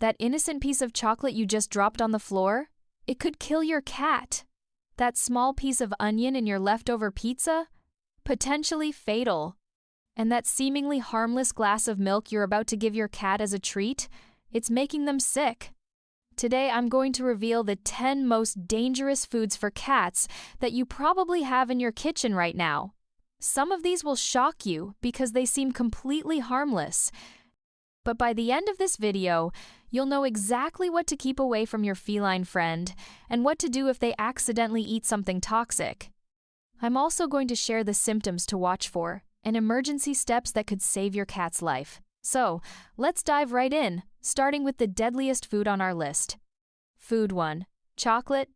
That innocent piece of chocolate you just dropped on the floor? It could kill your cat. That small piece of onion in your leftover pizza? Potentially fatal. And that seemingly harmless glass of milk you're about to give your cat as a treat? It's making them sick. Today I'm going to reveal the 10 most dangerous foods for cats that you probably have in your kitchen right now. Some of these will shock you because they seem completely harmless. But by the end of this video, you'll know exactly what to keep away from your feline friend and what to do if they accidentally eat something toxic. I'm also going to share the symptoms to watch for and emergency steps that could save your cat's life. So, let's dive right in, starting with the deadliest food on our list. Food 1. Chocolate.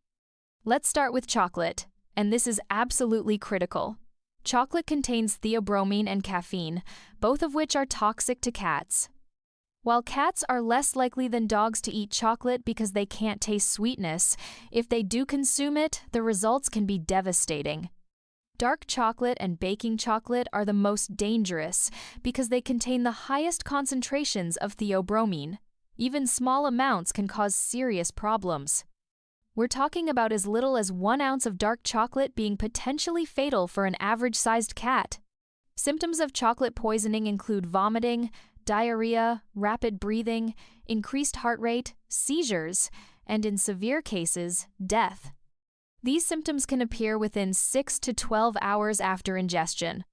Let's start with chocolate, and this is absolutely critical. Chocolate contains theobromine and caffeine, both of which are toxic to cats. While cats are less likely than dogs to eat chocolate because they can't taste sweetness, if they do consume it, the results can be devastating. Dark chocolate and baking chocolate are the most dangerous because they contain the highest concentrations of theobromine. Even small amounts can cause serious problems. We're talking about as little as 1 ounce of dark chocolate being potentially fatal for an average-sized cat. Symptoms of chocolate poisoning include vomiting, diarrhea, rapid breathing, increased heart rate, seizures, and in severe cases, death. These symptoms can appear within 6 to 12 hours after ingestion.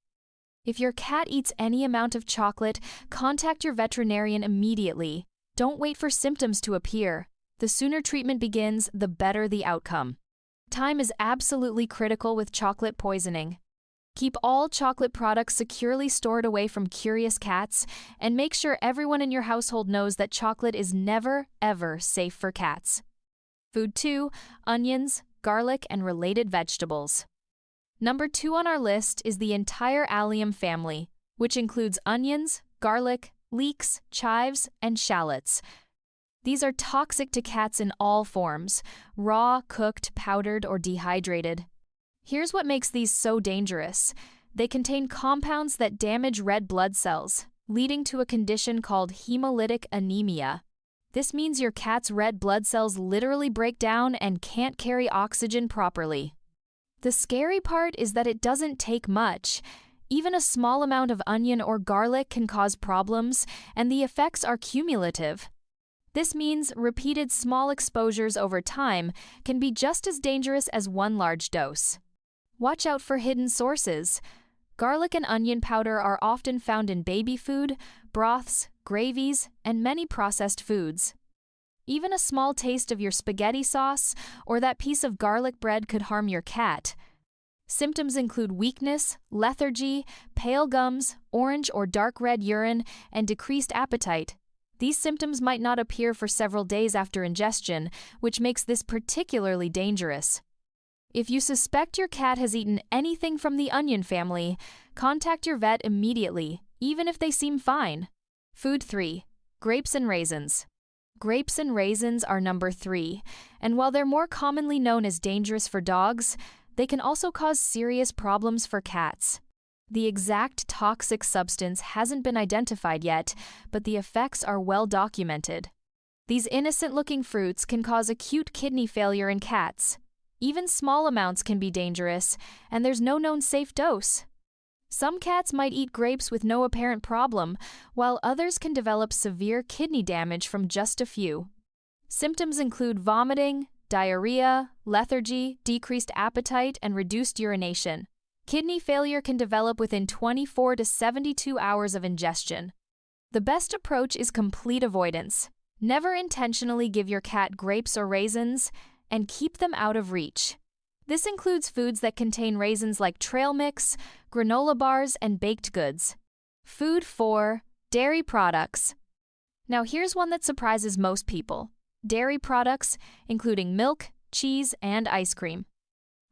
If your cat eats any amount of chocolate, contact your veterinarian immediately. Don't wait for symptoms to appear. The sooner treatment begins, the better the outcome. Time is absolutely critical with chocolate poisoning. Keep all chocolate products securely stored away from curious cats, and make sure everyone in your household knows that chocolate is never, ever safe for cats. Food 2. Onions, garlic, and related vegetables. Number 2 on our list is the entire allium family, which includes onions, garlic, leeks, chives, and shallots. These are toxic to cats in all forms: raw, cooked, powdered, or dehydrated. Here's what makes these so dangerous. They contain compounds that damage red blood cells, leading to a condition called hemolytic anemia. This means your cat's red blood cells literally break down and can't carry oxygen properly. The scary part is that it doesn't take much. Even a small amount of onion or garlic can cause problems, and the effects are cumulative. This means repeated small exposures over time can be just as dangerous as one large dose. Watch out for hidden sources. Garlic and onion powder are often found in baby food, broths, gravies, and many processed foods. Even a small taste of your spaghetti sauce or that piece of garlic bread could harm your cat. Symptoms include weakness, lethargy, pale gums, orange or dark red urine, and decreased appetite. These symptoms might not appear for several days after ingestion, which makes this particularly dangerous. If you suspect your cat has eaten anything from the onion family, contact your vet immediately, even if they seem fine. Food 3. Grapes and raisins. Grapes and raisins are number 3, and while they're more commonly known as dangerous for dogs, they can also cause serious problems for cats. The exact toxic substance hasn't been identified yet, but the effects are well documented. These innocent-looking fruits can cause acute kidney failure in cats. Even small amounts can be dangerous, and there's no known safe dose. Some cats might eat grapes with no apparent problem, while others can develop severe kidney damage from just a few. Symptoms include vomiting, diarrhea, lethargy, decreased appetite, and reduced urination. Kidney failure can develop within 24 to 72 hours of ingestion. The best approach is complete avoidance. Never intentionally give your cat grapes or raisins, and keep them out of reach. This includes foods that contain raisins like trail mix, granola bars, and baked goods. Food 4. Dairy products. Now here's one that surprises most people. Dairy products, including milk, cheese, and ice cream.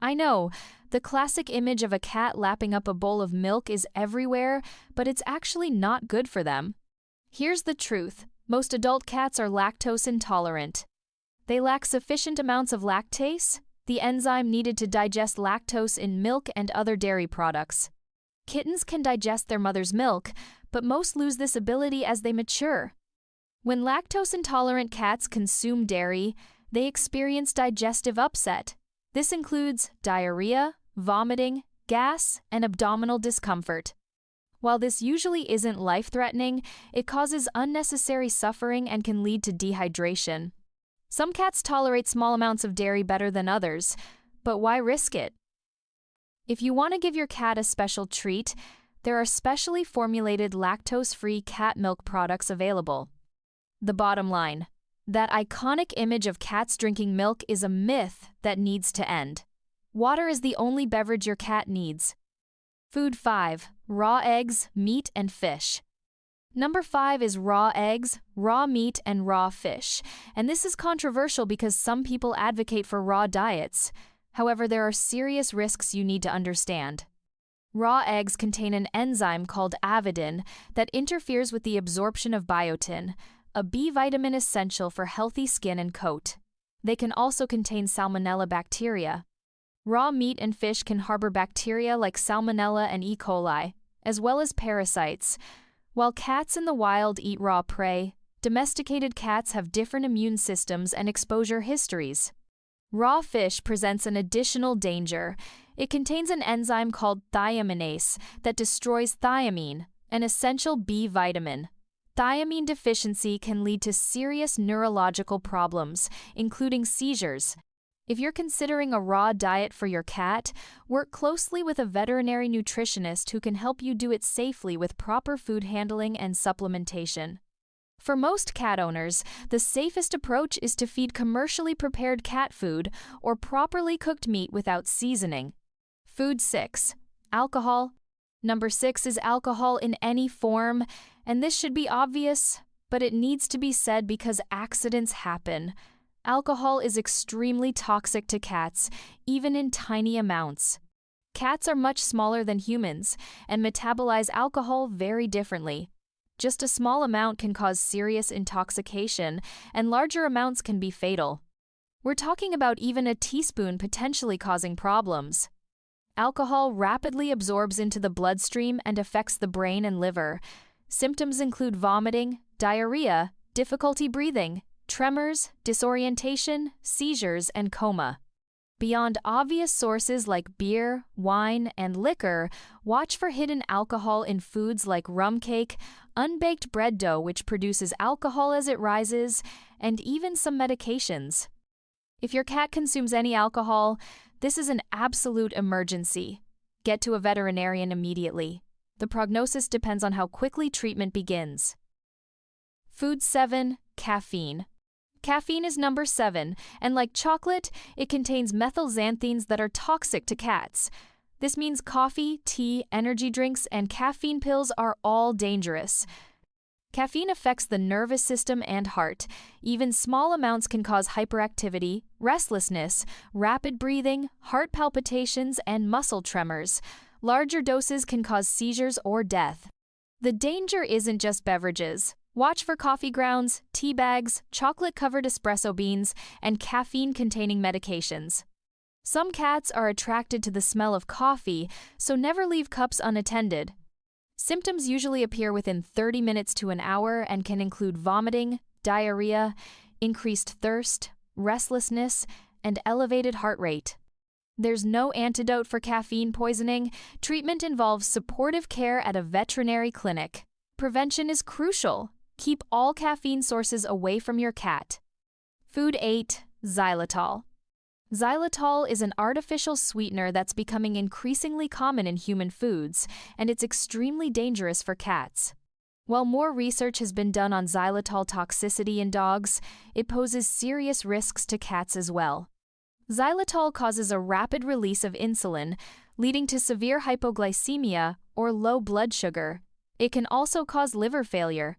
I know, the classic image of a cat lapping up a bowl of milk is everywhere, but it's actually not good for them. Here's the truth. Most adult cats are lactose intolerant. They lack sufficient amounts of lactase, the enzyme needed to digest lactose in milk and other dairy products. Kittens can digest their mother's milk, but most lose this ability as they mature. When lactose-intolerant cats consume dairy, they experience digestive upset. This includes diarrhea, vomiting, gas, and abdominal discomfort. While this usually isn't life-threatening, it causes unnecessary suffering and can lead to dehydration. Some cats tolerate small amounts of dairy better than others, but why risk it? If you want to give your cat a special treat, there are specially formulated lactose-free cat milk products available. The bottom line: that iconic image of cats drinking milk is a myth that needs to end. Water is the only beverage your cat needs. Food 5. Raw eggs, meat, and fish. Number 5 is raw eggs, raw meat, and raw fish. And this is controversial because some people advocate for raw diets. However, there are serious risks you need to understand. Raw eggs contain an enzyme called avidin that interferes with the absorption of biotin, a B vitamin essential for healthy skin and coat. They can also contain salmonella bacteria. Raw meat and fish can harbor bacteria like salmonella and E. coli, as well as parasites. While cats in the wild eat raw prey, domesticated cats have different immune systems and exposure histories. Raw fish presents an additional danger. It contains an enzyme called thiaminase that destroys thiamine, an essential B vitamin. Thiamine deficiency can lead to serious neurological problems, including seizures. If you're considering a raw diet for your cat, work closely with a veterinary nutritionist who can help you do it safely with proper food handling and supplementation. For most cat owners, the safest approach is to feed commercially prepared cat food or properly cooked meat without seasoning. Food 6. Alcohol. Number 6 is alcohol in any form, and this should be obvious, but it needs to be said because accidents happen. Alcohol is extremely toxic to cats, even in tiny amounts. Cats are much smaller than humans and metabolize alcohol very differently. Just a small amount can cause serious intoxication, and larger amounts can be fatal. We're talking about even a teaspoon potentially causing problems. Alcohol rapidly absorbs into the bloodstream and affects the brain and liver. Symptoms include vomiting, diarrhea, difficulty breathing, tremors, disorientation, seizures, and coma. Beyond obvious sources like beer, wine, and liquor, watch for hidden alcohol in foods like rum cake, unbaked bread dough which produces alcohol as it rises, and even some medications. If your cat consumes any alcohol, this is an absolute emergency. Get to a veterinarian immediately. The prognosis depends on how quickly treatment begins. Food 7. Caffeine. Caffeine is number 7, and like chocolate, it contains methylxanthines that are toxic to cats. This means coffee, tea, energy drinks, and caffeine pills are all dangerous. Caffeine affects the nervous system and heart. Even small amounts can cause hyperactivity, restlessness, rapid breathing, heart palpitations, and muscle tremors. Larger doses can cause seizures or death. The danger isn't just beverages. Watch for coffee grounds, tea bags, chocolate-covered espresso beans, and caffeine-containing medications. Some cats are attracted to the smell of coffee, so never leave cups unattended. Symptoms usually appear within 30 minutes to an hour and can include vomiting, diarrhea, increased thirst, restlessness, and elevated heart rate. There's no antidote for caffeine poisoning. Treatment involves supportive care at a veterinary clinic. Prevention is crucial. Keep all caffeine sources away from your cat. Food 8. Xylitol. Xylitol is an artificial sweetener that's becoming increasingly common in human foods, and it's extremely dangerous for cats. While more research has been done on xylitol toxicity in dogs, it poses serious risks to cats as well. Xylitol causes a rapid release of insulin, leading to severe hypoglycemia or low blood sugar. It can also cause liver failure.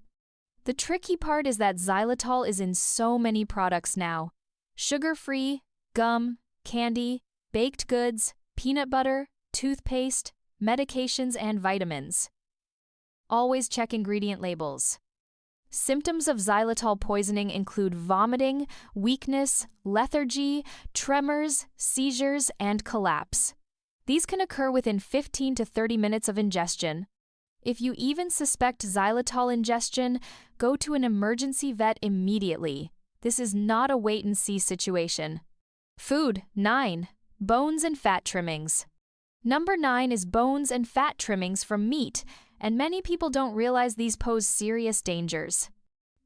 The tricky part is that xylitol is in so many products now. Sugar-free, gum, candy, baked goods, peanut butter, toothpaste, medications, and vitamins. Always check ingredient labels. Symptoms of xylitol poisoning include vomiting, weakness, lethargy, tremors, seizures, and collapse. These can occur within 15 to 30 minutes of ingestion. If you even suspect xylitol ingestion, go to an emergency vet immediately. This is not a wait-and-see situation. Food 9. Bones and fat trimmings. Number 9 is bones and fat trimmings from meat, and many people don't realize these pose serious dangers.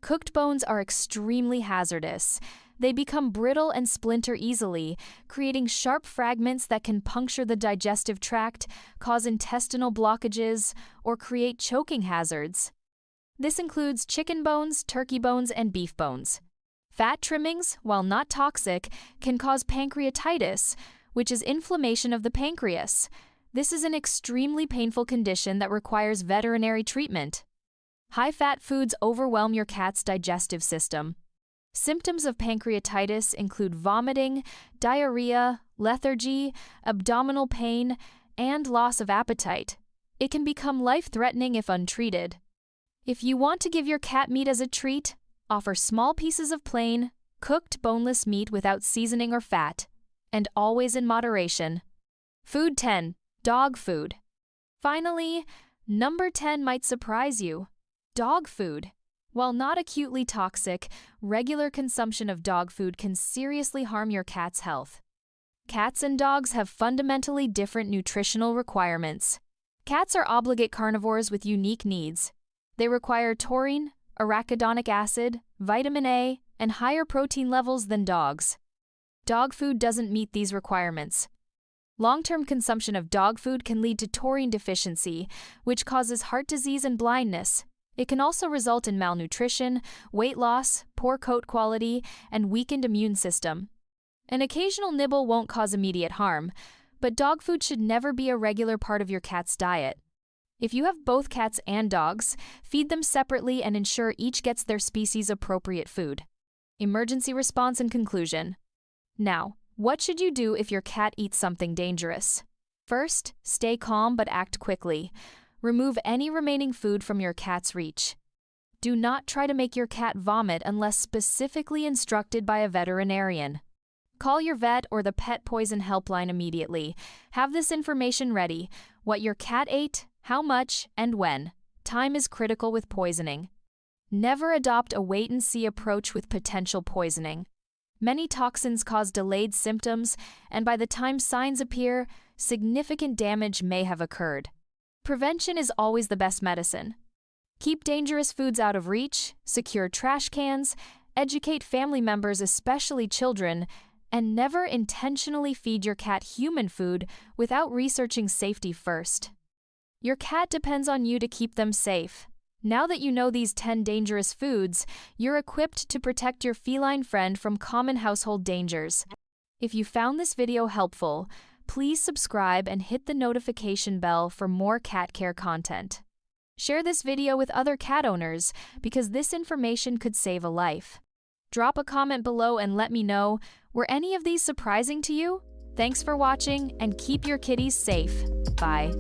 Cooked bones are extremely hazardous. They become brittle and splinter easily, creating sharp fragments that can puncture the digestive tract, cause intestinal blockages, or create choking hazards. This includes chicken bones, turkey bones, and beef bones. Fat trimmings, while not toxic, can cause pancreatitis, which is inflammation of the pancreas. This is an extremely painful condition that requires veterinary treatment. High-fat foods overwhelm your cat's digestive system. Symptoms of pancreatitis include vomiting, diarrhea, lethargy, abdominal pain, and loss of appetite. It can become life-threatening if untreated. If you want to give your cat meat as a treat, offer small pieces of plain, cooked boneless meat without seasoning or fat, and always in moderation. Food 10. Dog food. Finally, number 10 might surprise you. Dog food. While not acutely toxic, regular consumption of dog food can seriously harm your cat's health. Cats and dogs have fundamentally different nutritional requirements. Cats are obligate carnivores with unique needs. They require taurine, arachidonic acid, vitamin A, and higher protein levels than dogs. Dog food doesn't meet these requirements. Long-term consumption of dog food can lead to taurine deficiency, which causes heart disease and blindness. It can also result in malnutrition, weight loss, poor coat quality, and weakened immune system. An occasional nibble won't cause immediate harm, but dog food should never be a regular part of your cat's diet. If you have both cats and dogs, feed them separately and ensure each gets their species-appropriate food. Emergency response and conclusion. Now, what should you do if your cat eats something dangerous? First, stay calm but act quickly. Remove any remaining food from your cat's reach. Do not try to make your cat vomit unless specifically instructed by a veterinarian. Call your vet or the pet poison helpline immediately. Have this information ready: what your cat ate, how much, and when. Time is critical with poisoning. Never adopt a wait-and-see approach with potential poisoning. Many toxins cause delayed symptoms, and by the time signs appear, significant damage may have occurred. Prevention is always the best medicine. Keep dangerous foods out of reach, secure trash cans, educate family members, especially children, and never intentionally feed your cat human food without researching safety first. Your cat depends on you to keep them safe. Now that you know these 10 dangerous foods, you're equipped to protect your feline friend from common household dangers. If you found this video helpful, please subscribe and hit the notification bell for more cat care content. Share this video with other cat owners because this information could save a life. Drop a comment below and let me know, were any of these surprising to you? Thanks for watching and keep your kitties safe. Bye.